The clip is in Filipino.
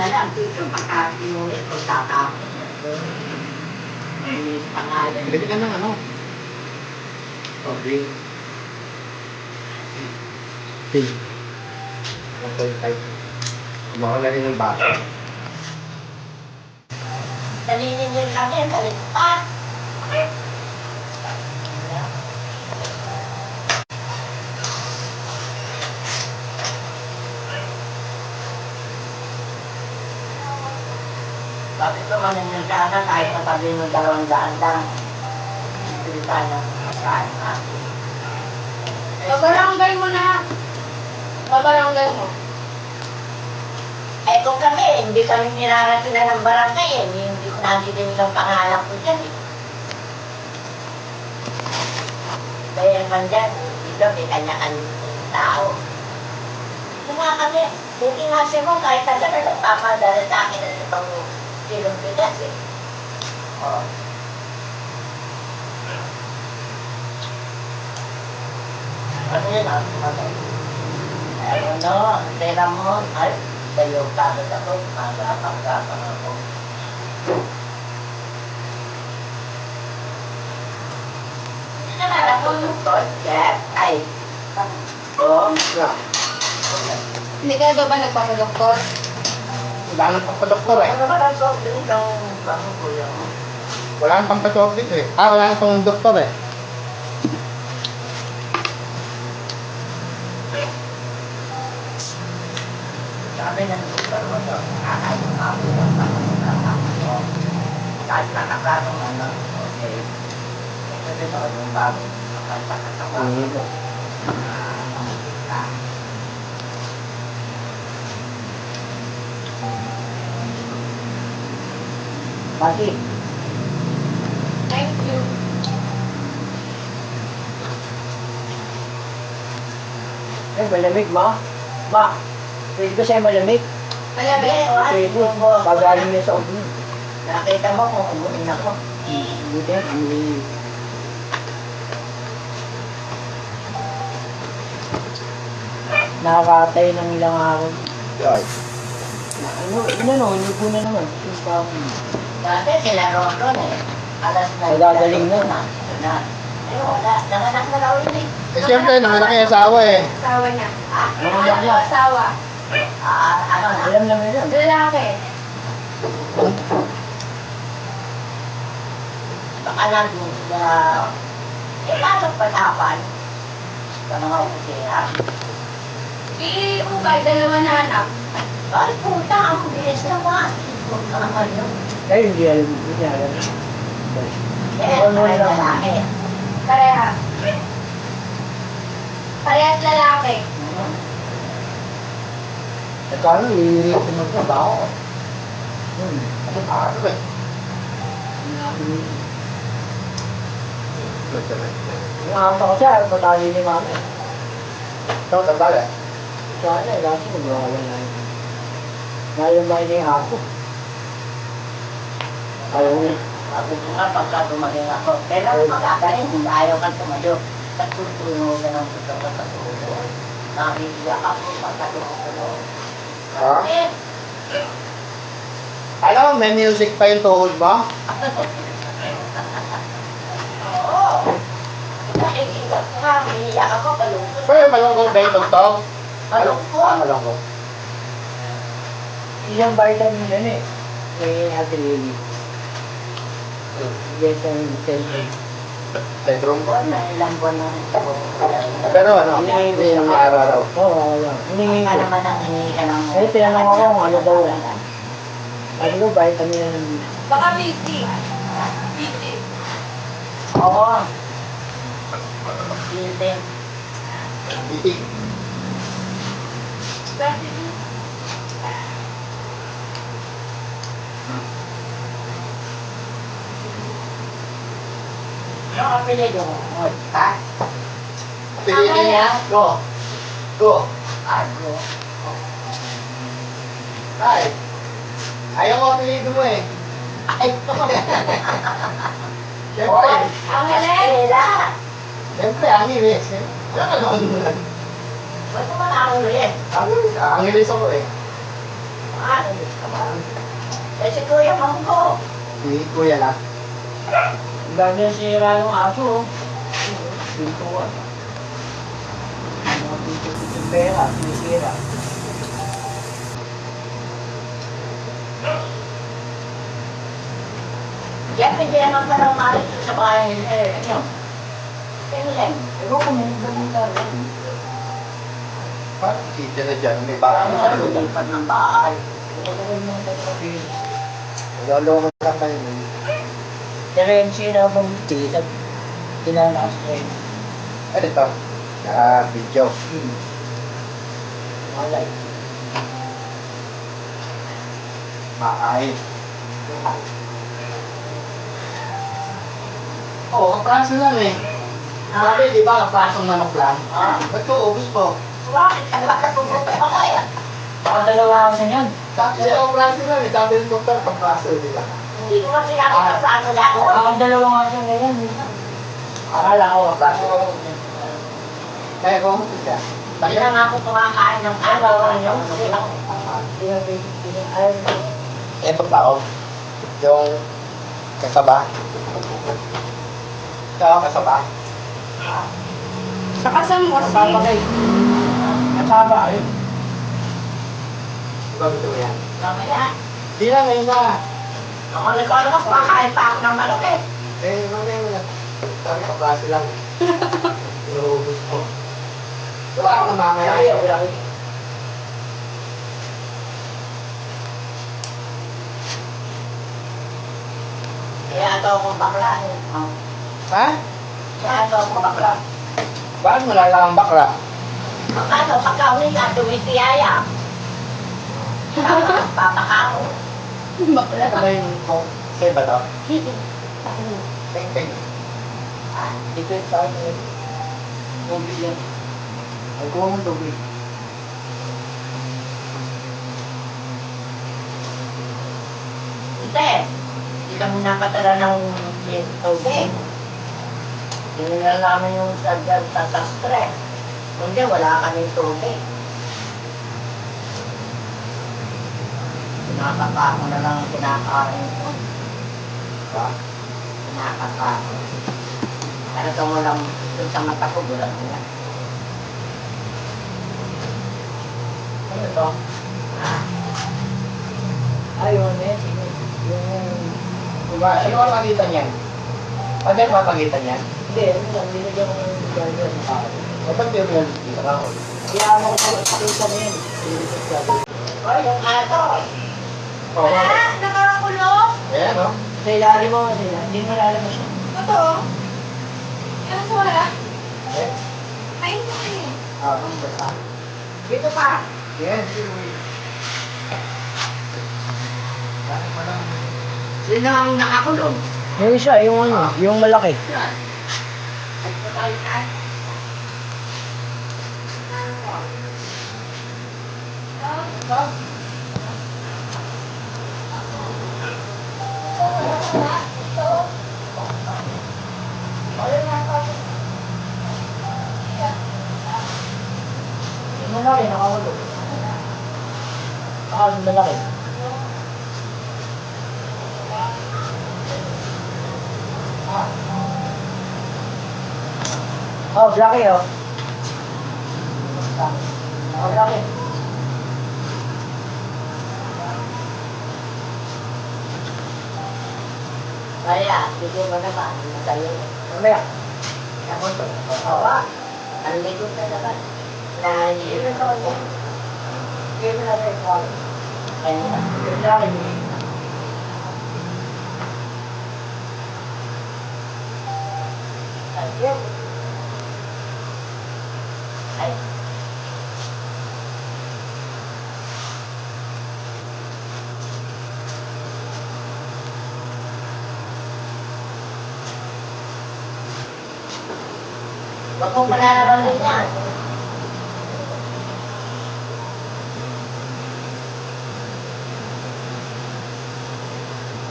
na lang, dito, baka inulit ko tatapos. May pangalan. Pwede ka ng ano? Sorry. Pig. Okay, type. Kumakain rin ng baso. Dalinin yun lang yan, galit pa. Bakit naman yung sana kahit natabi ng 200 lang. Pilita na kain natin. Babarangay mo na. Babarangay mo. Eh kung kami, hindi kami nirarating na ng barangay eh. Hindi ko nakita nilang pangalan ko dyan eh. Kaya naman dyan, dito may kanya-kanya tao. Kung nga kami, hindi nga siya mo kahit na gano'n nagpapadala sa akin at itong silong pigas eh. Oh. Ano yun ah? Ayun no, pera mo, ay, sa'yo kagad ako, magapang-gapang ako. Ako yung project, ay, oh, Hindi ka ba nagpapadoktor? Wala nang papadoktor eh. ano ba ang sobrang ng bang kuya mo? Wala nang pampatok dito eh. Wala nang pang doktor eh. Sabi ng doktor mo to, kakain ako ng pangangalaman mo. Kahit na naklarong ano, okay. Kasi ito yung bago, nakasakatawa. Bakit? Thank you. Eh, malamig ma. Ma, pwede ba sa'yo malamig? Malamig. Pwede. Pagaling niya sa ubo. Nakita mo kung umuin ako. Buti, amoy. Nakakatay ng ilang araw. Ay. Ligo na naman. Yung parang, Dati sila Rondon eh. Alas na. Nagagaling na. Na. Eh wala, nanganak na daw yun eh. Eh siyempre, nanganak yung asawa eh. Asawa niya. Nanganak Ano na. asawa? Ano na? alam naman yan. Lalaki. Baka nandun na. Eh paano panapan? Sa mga opisina. Iubay, dalawa na anak. Ay puta, ang bilis naman. Huwag ka naman yun. Eh, hindi alam. Hindi alam. Eh, Ano ay lang. lalaki. Pareha. Parehas lalaki. Eh kano, lilit ko magtrabaho. Ano araw eh. Nakakita ko siya, patali ni mama. Ikaw, tandal eh. Sana, kasi magwawala na yun. Nalamay niya yung ako. Ayaw niya. Sabi ko nga pagka tumaging ako. Kailangan magkakain kung ayaw ka tumayo. Nagtutulog ka ng gusto ka sa tulog. Nakikiyak ako pagka tumutulog. Ha? Eh, Alam mo, may music pa yung tuhod ba? oo. Nakikita ko nga, umiiyak ako, malungkot. Pero malunggong ba yung tugtog? Malungkot. Malunggong. Isang vitamin yun eh. May Ate Lily. Yes, ang cellphone. Bedroom ko. Buwan na, ilang buwan na rin ako. Pero ano, hindi yung araw-araw. Oo, wala. Hiningi Ka ko. naman ang hingi ka ng... Eh, tinanong ako kung ano daw yan. Ano ko, vitamin na ng... Baka busy. Busy. Oo. Hindi. Itik. Busy. Ano ang apelido mo? Ha? Piliin niya. Go. Go. Ano? Ay. Ayaw mo apelido mo eh. Ay, ito. Siyempre. Angeles? Siyempre, Angeles. Yan ano. Ba't naman ako rin? Angeles ako eh. Ah, eh si Kuya Monggo. Si Kuya lang. Ang dami yung sira yung aso. Dito ah. Mga dito yung pera, sinisira. Yan, hindi naman pa nang malit sa bahay. Ano? Tingin. Ewan ko may ganun ka rin. Parang kita na dyan. May baka Ano na sa lulipat ng bahay? Naloloko lang kayo. Pero yung sira bang tita, tinalas ko yun. Ano ito? Video. Malay. Maay. Oo, kapraso lang eh. Sabi, di ba, prasong manok lang? Ah, Ba't ko ubus po? bakit? Ano ba katulog ako yan? Baka dalawa ako sa yan. Sabi, praso lang eh. Sabi ng doktor, papraso nila. Hindi ko kasi ako sa ano lang ako. Baka dalawa nga siya ngayon. Akala ko kapraso. Kaya ko, siya. Hindi na nga ako kumakain ng ano. Kasi ako. Ito tao. Yung kasaba. Ito, kasaba. Sa kasam mo Kasama kayo. Kasama kayo. Di ba gusto mo yan? Mamaya. Di na, ngayon na. Ako nagkano ko, kumakain pa ako ng manok eh. Mamaya mo na. Sabi, kapraso lang. Inuubos ko. Wala akong namamaya. Kaya ito akong bakla. Ha? Kaya ito akong bakla. Bakit mo lang bakla? Ano, pagka uwi ka, tuwitiyaya. Papakao. bakla. Ano yung sa'yo ba to? Peng peng. Dito yung sa akin. Tubig yan. Ay, kuha mo tubig. Hindi. Hindi kami nakatala ng tubig. Hindi na namin yung sadyan tatastre. Kundi wala kaming tubig. Pinakapa ko na lang ang kinakain ko. Ha? Pinakapa ko. Pero ito mo lang dun sa mata ko, bulat nila. Ano ito? Ayun eh. Diba? Ano ang pagitan niyan? Ano ang papagitan niyan? Hindi, ano lang, binigyan ko ng ganyan. Ba't di mo yan dito ka ako? Kaya ano ko sa isa na yan. Pinilipat ka. O, yung ato. Oo. Nakakulong? Ayan, no? Sa ilalim mo, hindi mo lalabas siya. Totoo? Ano sa wala? Eh? Ay, hindi. Ang bata. Dito pa. Yan, sige. Bakit mo lang? Sino ang nakakulong? Yung isa, yung ano, yung malaki. Yan. Ay, patay ka. Yung malaki, nakakulong. Yung malaki. Oh, laki oh. Oh, laki. Kaya, sige mo naman. Sa'yo. Mamaya. Ako to. Oo. Ang likod na naman. Nahihirap ako. Sige mo natin ito. Ayun. Yung laki. Ayun. Ay. Huwag mong pananabanin yan.